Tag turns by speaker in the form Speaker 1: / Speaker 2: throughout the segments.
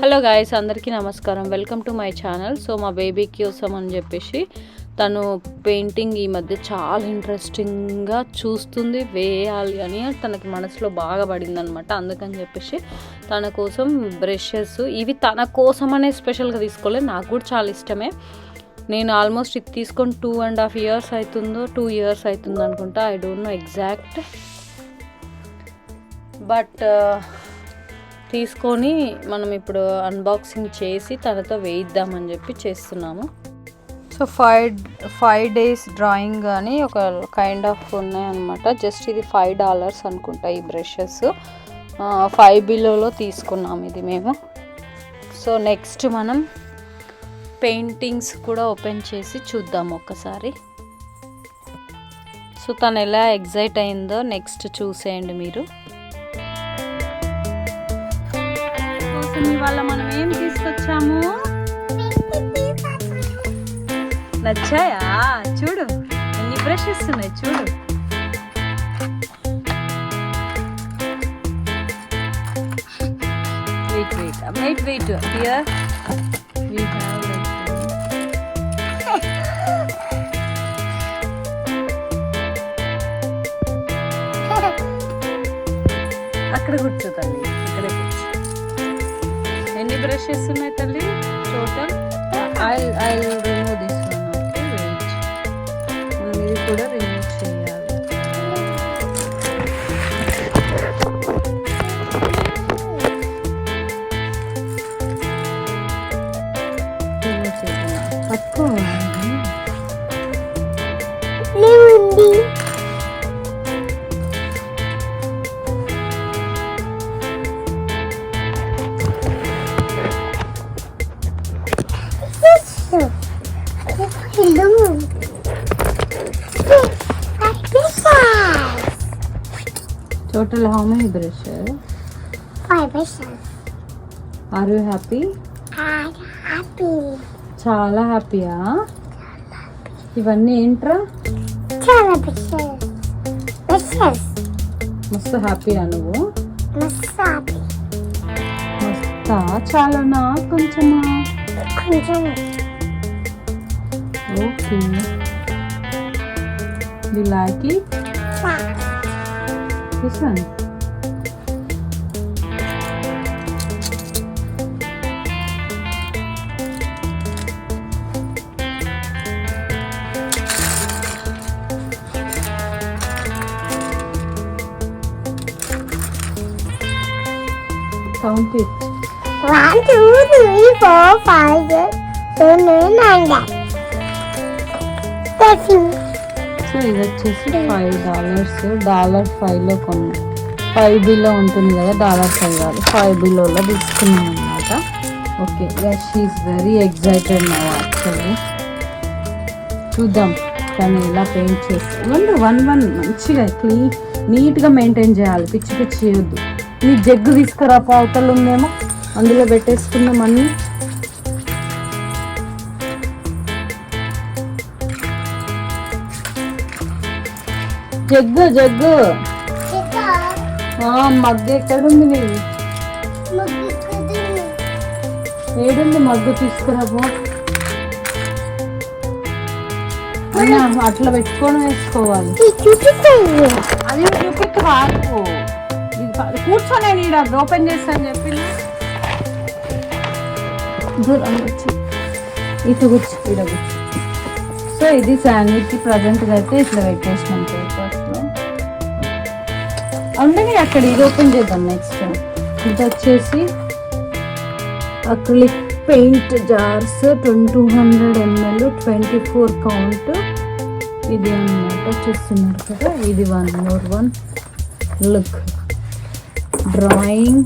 Speaker 1: Hello guys, అందరికీ నమస్కారం. Welcome to my channel. So మా బేబీ కోసం అని చెప్పేసి తను పెయింటింగ్ ఈ మధ్య చాలా ఇంట్రెస్టింగ్గా చూస్తుంది, వేయాలి అని తనకి మనసులో బాగా పడింది అనమాట. అందుకని చెప్పేసి తన కోసం బ్రషెస్, ఇవి తన కోసం అనే స్పెషల్గా తీసుకోలేదు, నాకు కూడా చాలా ఇష్టమే. నేను ఆల్మోస్ట్ ఇది తీసుకొని 2.5 years అవుతుందో 2 years అవుతుందో అనుకుంటా, I don't know exact. But తీసుకొని మనం ఇప్పుడు అన్బాక్సింగ్ చేసి తనతో వేయిద్దామని చెప్పి చేస్తున్నాము. సో 5 days డ్రాయింగ్ అని ఒక కైండ్ ఆఫ్ ఉన్నాయన్నమాట. జస్ట్ ఇది $5 అనుకుంటా ఈ బ్రషెస్. 5 బిలోలో తీసుకున్నాము ఇది మేము. సో నెక్స్ట్ మనం పెయింటింగ్స్ కూడా ఓపెన్ చేసి చూద్దాం ఒక్కసారి. సో తను ఎలా ఎగ్జైట్ అయిందో నెక్స్ట్ చూసేయండి మీరు. ఇవాళ మనం ఏం తీసుకొచ్చాము? నచ్చాయా? చూడు ఎన్ని బ్రషెస్ ఉన్నాయి చూడు. వెయిట్ హియర్ we have అక్కడ కూర్చో తల్లి, ఇక్కడ కూర్చో. ఎన్ని బ్రషెస్ ఉన్నాయి తల్లి total? I remove this one. Okay wait, మనం ఇది కూడా రిమూవ్ చేయాలి. రిమూవ్ చేయాలి. పట్టుకోవాలి. Total how many brushes?
Speaker 2: 5 brushes.
Speaker 1: Are you happy?
Speaker 2: I'm happy.
Speaker 1: చాలా హ్యాపీయా? ఇవన్నీ ఏంట్రా?
Speaker 2: చాలా brushes. Brushes.
Speaker 1: మస్తు హ్యాపీయా నువ్వు?
Speaker 2: మస్తు happy.
Speaker 1: మస్తా? చాలానా? కొంచెమా?
Speaker 2: కొంచెం.
Speaker 1: Okay. You like it? This one. Count it.
Speaker 2: 1, 2, 3, 4, 5, 6, 7, 8, 9, 10.
Speaker 1: So ఇది వచ్చేసి $5. $5లో కొన్నాం. 5 బిలో ఉంటుంది కదా, $5 కాదు, 5 బిలోలో తీసుకున్నాం అనమాట. Okay, she's very excited now actually. చూద్దాం తను ఎలా పెయింట్ చేస్తుంది. వన్ మంచిగా నీట్గా మెయింటైన్ చేయాలి, పిచ్చి చేయొద్దు. నీ జగ్గు తీసుకురా, పావుతలు ఉందేమో అందులో పెట్టేసుకుందాం అన్నీ. జగ్గు మగ్గు ఎక్కడుంది? నీది ఏడుంది మగ్గు? తీసుకురాబో. అట్లా పెట్టుకొని వేసుకోవాలి. అది చూపిట్టు రాకు, కూర్చొని నీడ ఓపెన్ చేస్తాను చెప్పి దూరం వచ్చి ఇటు కూర్చో, ఈడ కూర్చో. సో ఇది శాండ్విచ్కి ప్రజెంట్గా అయితే ఇట్లా పెట్టేసినాం పేపర్స్లో. అందుకని అక్కడ ఇది ఓపెన్ చేద్దాం. నెక్స్ట్ ఇది వచ్చేసి acrylic paint jars 200 ml 24 count. ఇది అన్నమాట చూస్తున్నారు కదా, ఇది 1 more 1 లుక్ డ్రాయింగ్.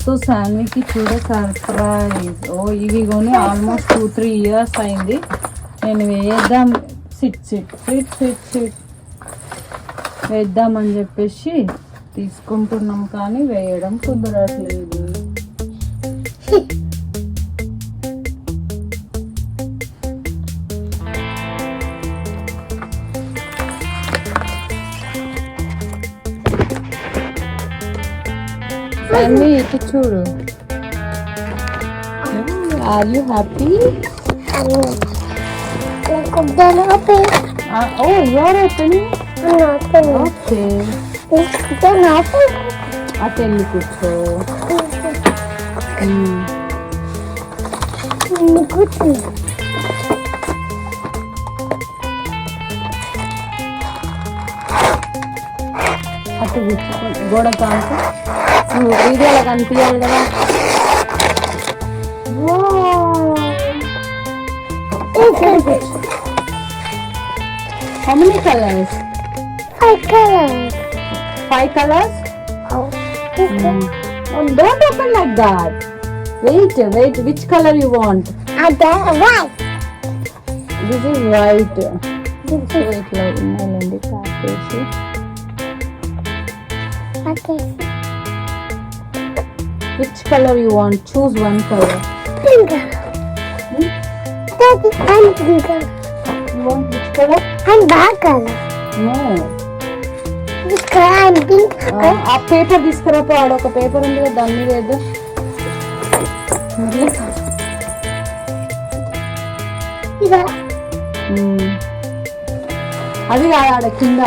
Speaker 1: సో శాండ్విచ్కి చూడ సర్ప్రైజ్. ఇవి కొని ఆల్మోస్ట్ 2-3 years అయింది. నేను వేద్దాం సిట్ వేద్దామని చెప్పేసి తీసుకుంటున్నాం, కానీ వేయడం కుదరట్లేదు. అన్నీ ఇటు చూడు. Are you happy?
Speaker 2: Like then open.
Speaker 1: Oh, you are opening?
Speaker 2: I'm opening.
Speaker 1: Okay.
Speaker 2: Then open.
Speaker 1: అటు వెళ్ళి కూర్చో.
Speaker 2: Good.
Speaker 1: అటు కూర్చో గోడ కాంకు నువ్వు వీడియోలో కనిపించాలి కదా. How many colors?
Speaker 2: 5 colors.
Speaker 1: 5 colors?
Speaker 2: Oh.
Speaker 1: Oh, don't open like that. Wait. Which color you want?
Speaker 2: I got white.
Speaker 1: This is white. So ఇట్లా ఉన్నాయండి package.
Speaker 2: Okay.
Speaker 1: Which color you want? Choose one color.
Speaker 2: Pink. Daddy, I'm pink.
Speaker 1: You want which color?
Speaker 2: I'm black color.
Speaker 1: No.
Speaker 2: Which color? I'm pink.
Speaker 1: ఆ paper తీసుకురాపో. ఆడ ఒక paper ఉంది కదా దాని మీద ఏదో
Speaker 2: ఇదా
Speaker 1: అది కాదు ఆడ కింద.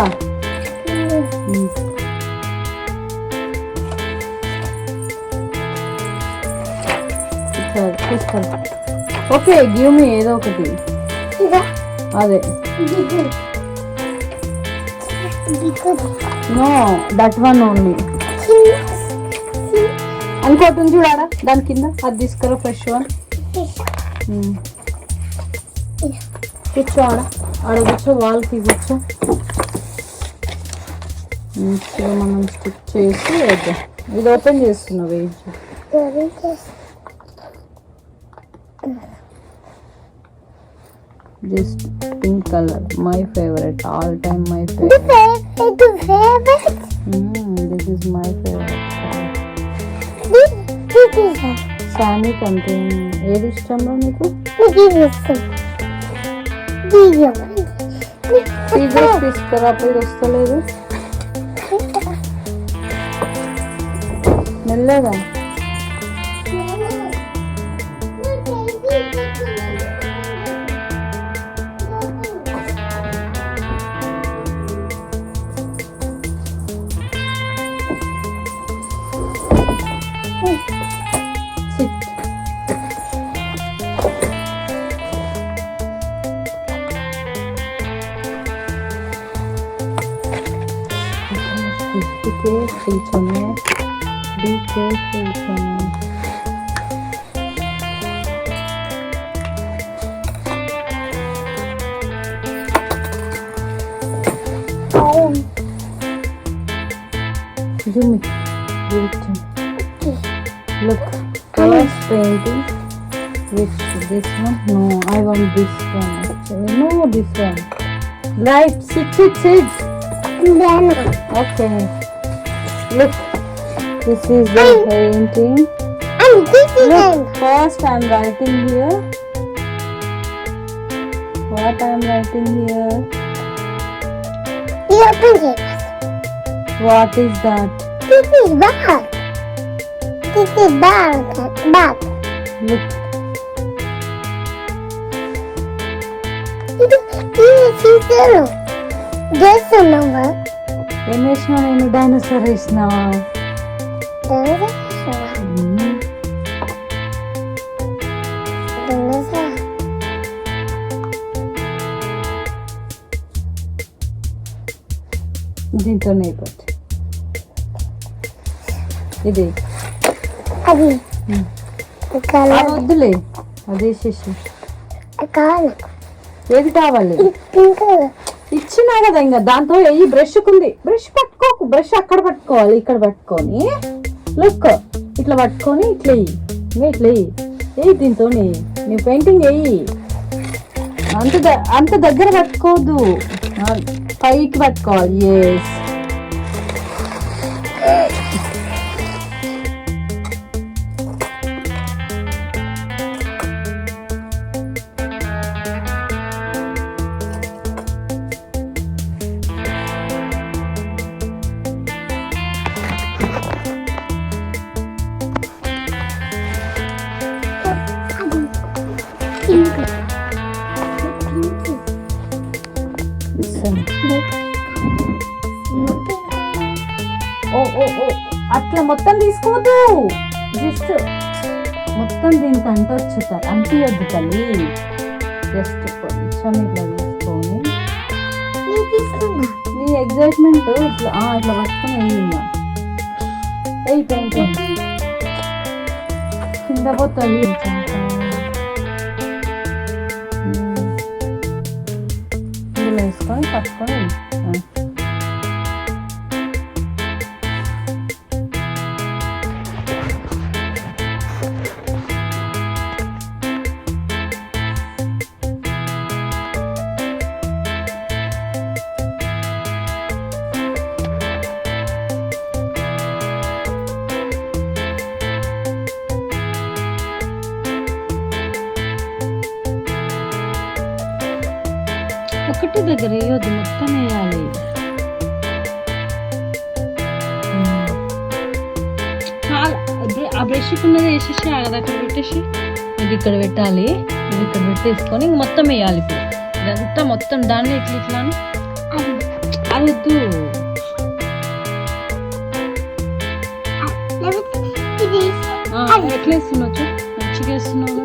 Speaker 1: తీసుకో. ఓకే గివ్ మీ ఏదో ఒకటి.
Speaker 2: ఇదా
Speaker 1: అదే నో దట్ వన్ ఓన్లీ. ఇంకోటి ఉంది చూడారా దాని కింద అది తీసుకురా ఫ్రెష్ వన్. కూర్చో ఆడ కూర్చో వాల్కి కూర్చో. మంచిగా మనం స్టిక్ చేసి వేద్దాం. ఇది ఓపెన్ చేస్తున్నా wait. This pink color, my favorite, all time my favorite. This is my favorite. Sammy కంటే ఏది ఇష్టంలో నీకు? సీజర్స్ తీసుకురా. ఇది వస్తలేదు మెల్లగా. Be careful, Tony. Give me. Give it to me. Look, colors painting. Which this one? No, I want this one. Actually, no, this one. Right, sit. Okay. Look, this is the painting. Look, first I'm writing here. What I'm writing here? What is that?
Speaker 2: This is bag. Bag.
Speaker 1: Look,
Speaker 2: This number.
Speaker 1: ఏం వేసినా నేను dinosaur వేసినావా? దీంతో అయిపోద్ది. ఇది
Speaker 2: అది
Speaker 1: అది వద్దులే, అది వేసేసి. ఏది కావాలి? ఇచ్చినా కదా ఇంకా దాంతో వెయ్యి. బ్రష్ కుంది, బ్రష్ పట్టుకోకు. బ్రష్ అక్కడ పట్టుకోవాలి, ఇక్కడ పట్టుకొని లుక్ ఇట్లా పట్టుకొని ఇట్లా వెయ్యి. ఇంకా ఇట్లా వెయ్యి. దీంతో నీ పెయింటింగ్ వెయ్యి. అంత దగ్గర పట్టుకోవద్దు, పైకి పట్టుకోవాలి. Yes
Speaker 2: pink.
Speaker 1: Listen.
Speaker 2: Look.
Speaker 1: ఓ ఓ ఓ అట్లా మొత్తం తీసుకోవద్దు, జస్ట్ మొత్తం దీనికి అంటొచ్చు అంటియొద్దు తల్లి, జస్ట్ కొంచెం ఇట్లా తీసుకొని
Speaker 2: నేను తీసుకున్నా.
Speaker 1: నీ ఎగ్జైట్మెంట్ ఇట్లా ఇట్లా పట్టుకొని వెళ్ళిందా పెయింటింగ్ కింద పోతుంది. ఇందులో వేసుకొని పట్టుకొని ఒకటి దగ్గర వేయొద్దు, మొత్తం వేయాలి. ఆ బ్రష్ ఉన్నది వేసేసి అది అక్కడ పెట్టేసి ఇది ఇక్కడ పెట్టాలి, ఇది ఇక్కడ పెట్టేసుకొని ఇంక మొత్తం వేయాలి. ఇప్పుడు ఇదంతా మొత్తం దాన్ని ఇట్లా ఇట్లా అది వద్దు. ఎట్లా వేస్తున్నావు చూ, మంచిగా వేస్తున్నావు కదా.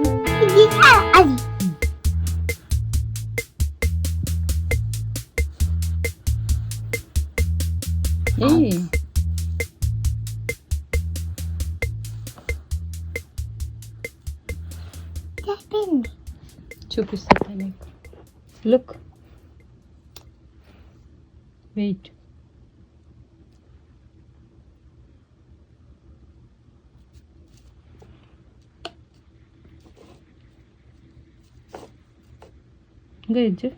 Speaker 1: చూపిస్తా నీకు. Look, wait. ఇంకా ఇచ్చు.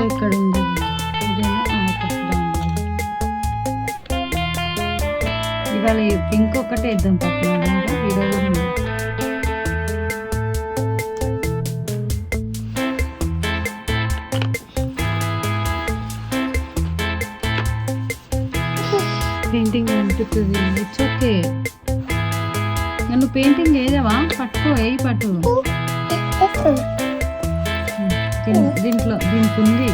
Speaker 1: ఎక్కడ ఉంది ఇవాళ పింక్ ఒక్కటే వేద్దాం పక్కన, ఈరోజు పెయింటింగ్ అంటుతుంది. ఇట్స్ ఓకే, నన్ను పెయింటింగ్ వేయవా? పట్టుకో, వేయి పట్టు. దీంట్లో దీనికి ఉంది.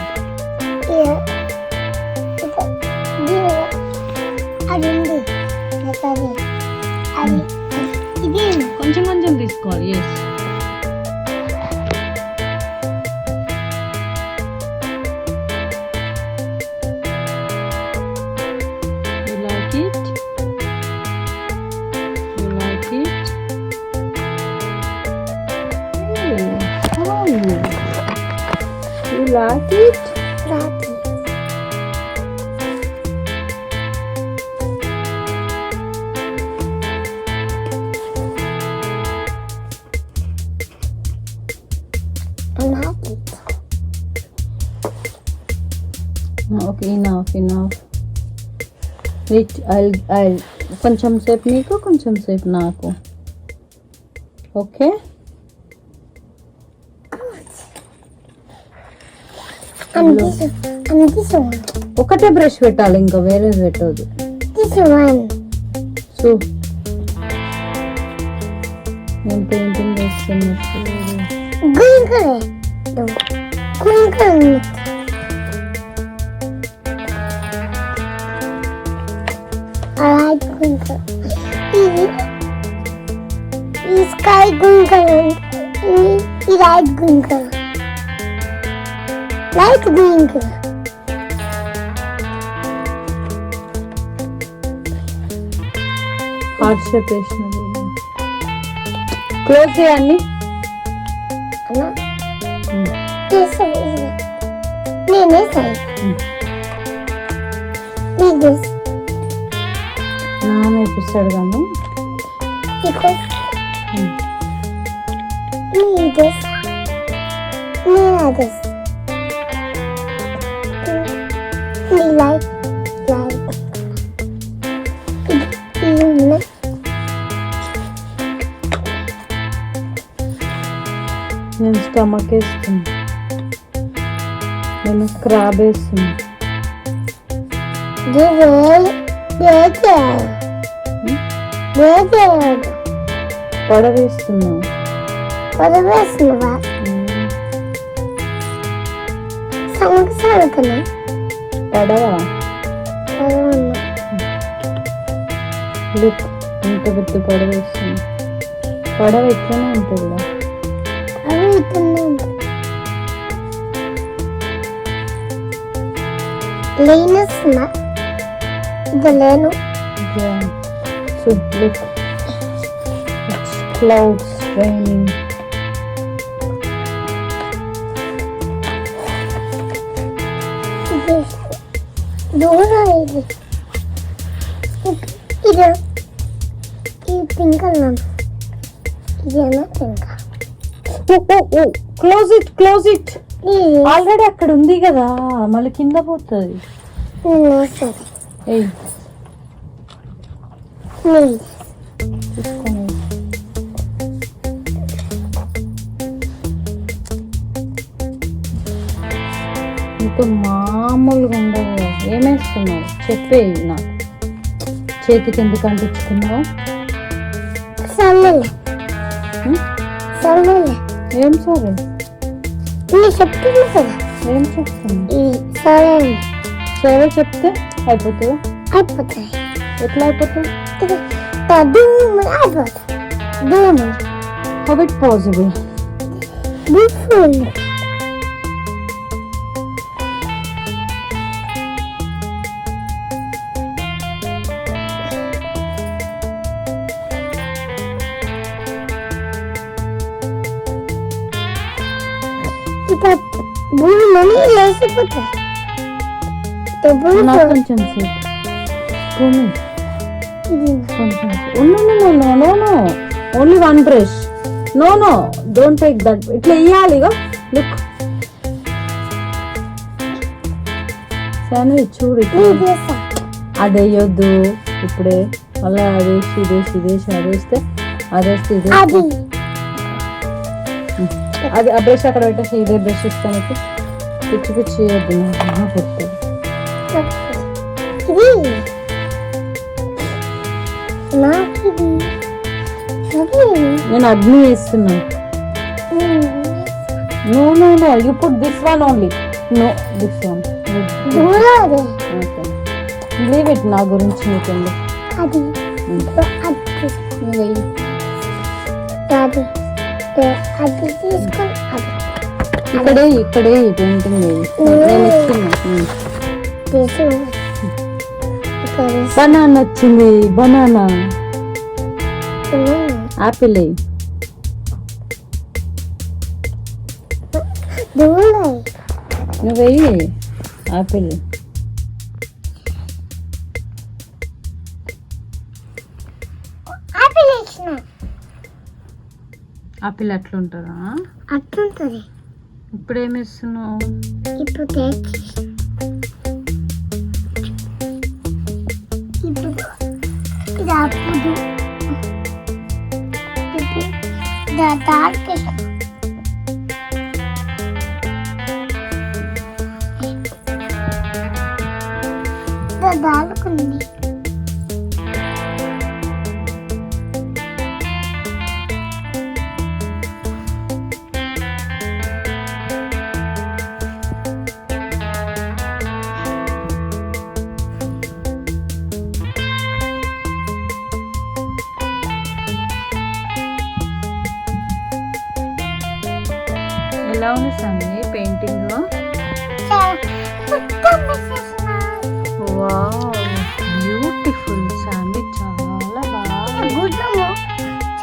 Speaker 1: కొంచెం కొంచెం తీసుకోవాలి. Yes, you like it? You like it? Oh, you like it? Okay, enough. Wait, I'll కొంచెం సేపు నీకు, కొంచెం సేపు నాకు. ఓకే, ఒకటే బ్రష్ పెట్టాలి, ఇంకా వేరేది పెట్టదు. సో నేను పెయింటింగ్ చేస్తున్నట్టు
Speaker 2: I like green color. He's sky green color. Light green color. Light green color.
Speaker 1: Heart shape వేసినది. క్లోజ్ చేయండి.
Speaker 2: అన్నా నేనే సరే
Speaker 1: నాన్న వేపిస్తాడు కానీ
Speaker 2: because me this me this me like
Speaker 1: నేను స్టమక్ వేస్తున్నా, నేను క్రాబ్ వేస్తున్నా. పడవేస్తున్నా.
Speaker 2: పడవేస్తున్నావా? సంగతున్నా
Speaker 1: పడవా? లుక్ ఇంత పెద్ద పడవేస్తున్నా. పడవ ఎట్లనే ఉంటుందా?
Speaker 2: అవి ఇట్లనే ఉంటుంది. లేనేస్తున్నా ఇది లేను.
Speaker 1: So look, it's clouds raining.
Speaker 2: దూరం ఇది ఇది ఈ పింక్ అన్నాను. ఇదేనా పింక్?
Speaker 1: Close it. ఆల్రెడీ అక్కడ ఉంది కదా, మళ్ళీ కింద పోతుంది. ఏయ్ ఇంకో మామూలుగా ఉండదు. ఏమేస్తున్నావు చెప్పే, నాకు చేతికి ఎందుకు అంటించుకున్నావు? ఏం సరే
Speaker 2: చెప్తున్నా కదా.
Speaker 1: ఏం చెప్తున్నా?
Speaker 2: సరే
Speaker 1: సరే చెప్తే అయిపోతుందా?
Speaker 2: అయిపోతాయి.
Speaker 1: ఎట్లా అయిపోతుంది? How it possible?
Speaker 2: భూమిలోని లేచిపోతాయి.
Speaker 1: నాకు కొంచెం సేపు భూమి only one brush. No don't take that. ఇట్లా వేయాలి. లుక్ శాండ్విచ్ చూడు. అది వేయొద్దు ఇప్పుడే. మళ్ళీ అదేసి అదేస్తే ఇదే. అది ఆ బ్రష్ అక్కడ పెట్టేసి ఇదే బ్రష్ ఇస్తాను. పిచ్చి చేయొద్దు. పెడతాను. నేను అగ్ని వేస్తున్నా. No you put this one only. No this one. Leave it. నా గురించి నీకండి. ఇక్కడే పెయింటింగ్ నేను ఇస్తున్నా. బనానా వచ్చింది. బనానా ఆపిల్ నువ్వు ఆపిల్. ఆపిల్ అట్లుంటుందా?
Speaker 2: అట్లుంటది.
Speaker 1: ఇప్పుడు ఏమి ఇస్తున్నావు?
Speaker 2: ఇప్పుడు ఇది అప్పుడు దాడుకుంది.
Speaker 1: ఎలా ఉంది Sunny painting? Wow beautiful Sandy, చాలా బాగా.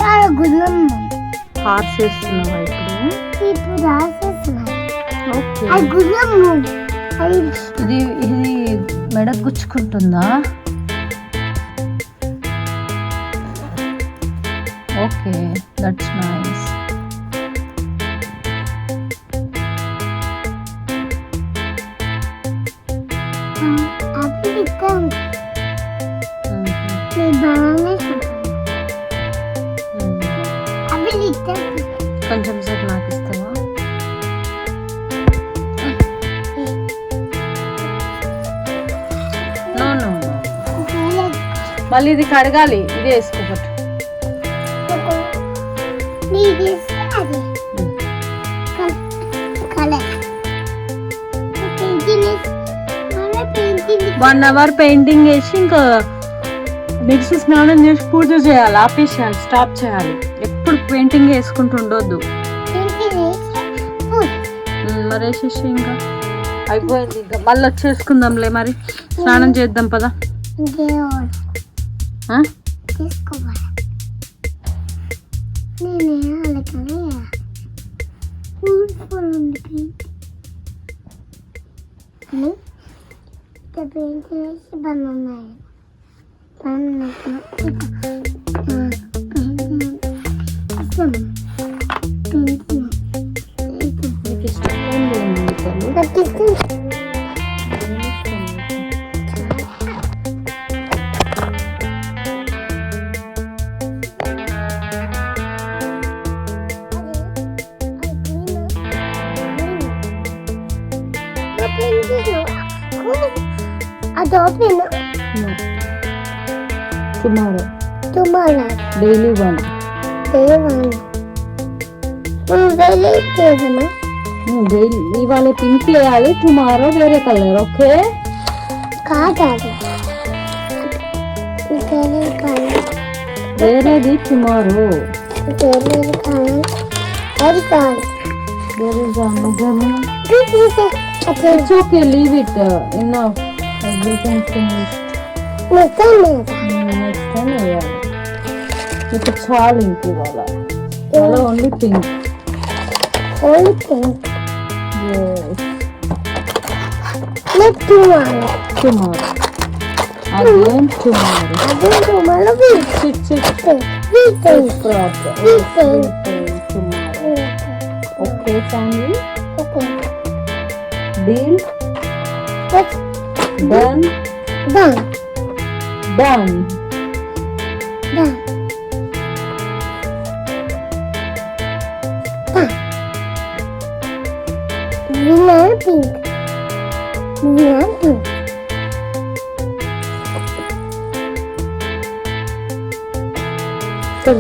Speaker 2: చాలా గుడ్లం
Speaker 1: హార్స్ వేస్తున్నావా
Speaker 2: ఇప్పుడు రాసేస్తున్నా.
Speaker 1: ఓకే.
Speaker 2: అది గుడ్లము
Speaker 1: ఇది మెడకు గుచ్చుకుంటుందా? Okay, that's nice.
Speaker 2: అవి ఇస్తాం బాగానే అవి ఇస్తాం.
Speaker 1: కొంచెం సేపు నాకు ఇస్తావా? నో నో నో, మళ్ళీ ఇది కడగాలి. ఇది వేసుకోబట్టు. వన్ అవర్ పెయింటింగ్ వేసి ఇంకా నెక్స్ట్ స్నానం చేసి పూజ చేయాలి. ఆపేసేయాలి, స్టాప్ చేయాలి. ఎప్పుడు పెయింటింగ్ వేసుకుంటూ ఉండొద్దు. మరి వేసేసి ఇంకా అయిపోయింది. ఇంకా మళ్ళీ వచ్చేసుకుందాంలే. మరి స్నానం చేద్దాం పదా.
Speaker 2: తీసుకోవాలి నేనే అలాగే పెయింట్ వేసి బాగున్నాయి. అది open tomorrow
Speaker 1: daily one
Speaker 2: daily చేద్దామా?
Speaker 1: డైలీ ఇవాళ పింక్ వేయాలి, టుమారో వేరే కలర్. ఓకే
Speaker 2: కాదు
Speaker 1: వేరేది టుమారో.
Speaker 2: అది కాదు.
Speaker 1: It's okay, leave it. Enough. Everything finished.
Speaker 2: Next time
Speaker 1: వేయాలి. ఇప్పుడు చాలు ఇంక ఇవాళ only pink.
Speaker 2: tomorrow.
Speaker 1: Again tomorrow. Sit. Proper. Tomorrow. Okay, family.
Speaker 2: Okay.
Speaker 1: Deal.
Speaker 2: What's
Speaker 1: Done.
Speaker 2: done?
Speaker 1: Done.
Speaker 2: Done. Winner pink.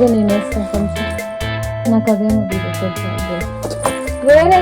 Speaker 1: నేను వేస్తాను కొంచెం. నాకు అదేమో వేరే